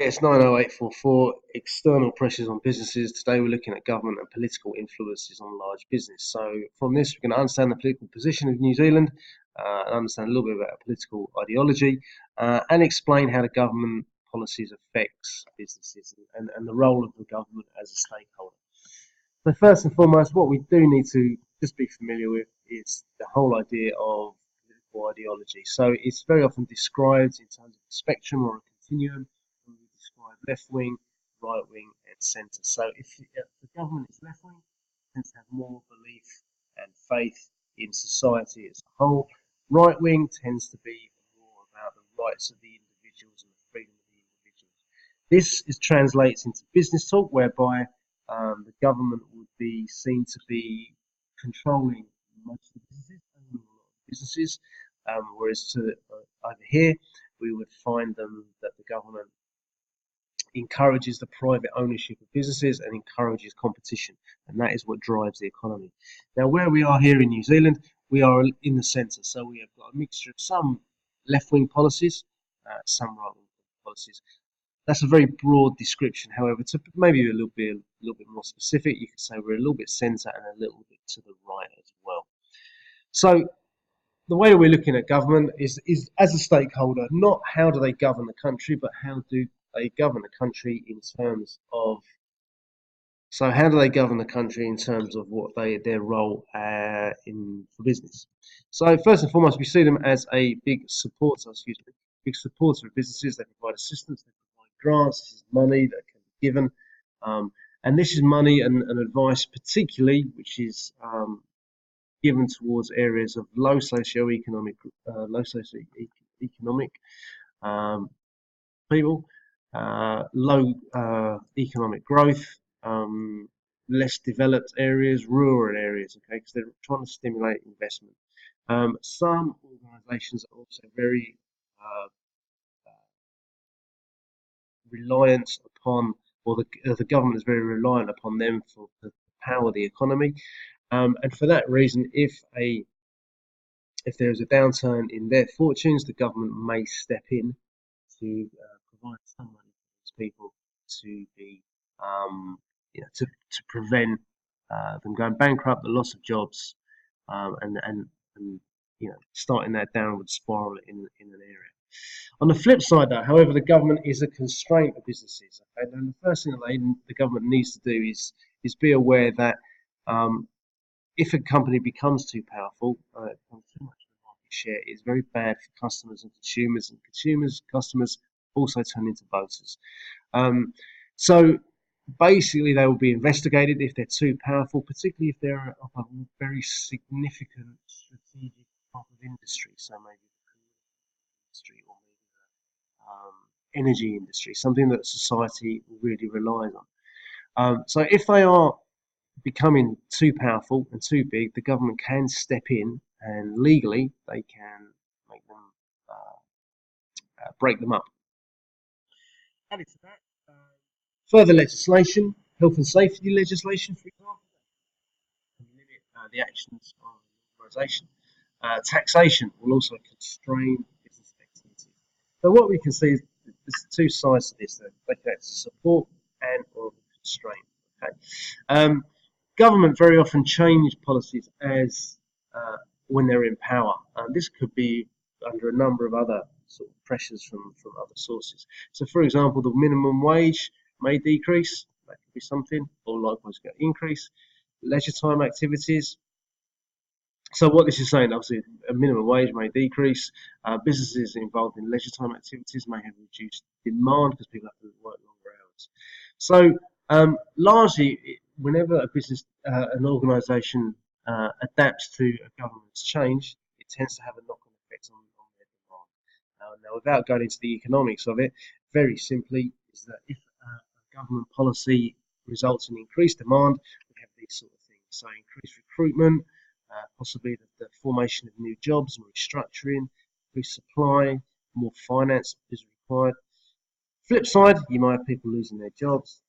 It's 90844, external pressures on businesses. Today we're looking at government and political influences on large business. So from this, we're going to understand the political position of New Zealand, and understand a little bit about political ideology, and explain how the government policies affects businesses and the role of the government as a stakeholder. So first and foremost, what we do need to just be familiar with is the whole idea of political ideology. So it's very often described in terms of a spectrum or a continuum. We describe left wing, right wing, and centre. So if the government is left wing, it tends to have more belief and faith in society as a whole. Right wing tends to be more about the rights of the individuals and the freedom of the individuals. This translates into business talk, whereby the government would be seen to be controlling most of the businesses, owning a lot of businesses, whereas over here we would find that the government encourages the private ownership of businesses and encourages competition, and that is what drives the economy. Now, where we are here in New Zealand, we are in the centre, so we have got a mixture of some left-wing policies, some right-wing policies. That's a very broad description. However, to maybe a little bit more specific, you could say we're a little bit centre and a little bit to the right as well. So the way we're looking at government is as a stakeholder, not how do they govern the country, but how do they govern the country in terms of. So how do they govern the country in terms of what their role in for business? So first and foremost, we see them as a big supporter. Big supporter of businesses. They provide assistance. They provide grants. This is money that can be given, and this is money and advice, particularly, which is given towards areas of low socioeconomic people, low economic growth, less developed areas, rural areas, okay, because they're trying to stimulate investment. Some organisations are also very reliant upon, or the government is very reliant upon them to power the economy. And for that reason, if there is a downturn in their fortunes, the government may step in to provide some money for these people to be, to prevent them going bankrupt, the loss of jobs, and starting that downward spiral in an area. On the flip side, though, however, the government is a constraint of businesses. Okay? And the first thing that the government needs to do is be aware that if a company becomes too powerful, becomes too much of a market share, it's very bad for customers and customers also turn into voters. So basically, they will be investigated if they're too powerful, particularly if they're of a very significant strategic type of industry. So maybe the industry or maybe the energy industry, something that society really relies on. So if they are becoming too powerful and too big, the government can step in and legally they can make them break them up. Added to that, further legislation, health and safety legislation, for example, can limit the actions of the organisation. Taxation will also constrain business activity. So what we can see is there's two sides to this. They can support and or constrain. Okay. Government very often change policies as when they're in power. This could be under a number of other sort of pressures from other sources. So, for example, the minimum wage may decrease. That could be something, or likewise get increase. Leisure time activities. So what this is saying, obviously, a minimum wage may decrease. Businesses involved in leisure time activities may have reduced demand because people have to work longer hours. So largely, whenever a business, an organisation adapts to a government's change, it tends to have a knock-on effect on their demand. Now, without going into the economics of it, very simply is that if a government policy results in increased demand, we have these sort of things. So increased recruitment, possibly the formation of new jobs and restructuring, increased supply, more finance is required. Flip side, you might have people losing their jobs,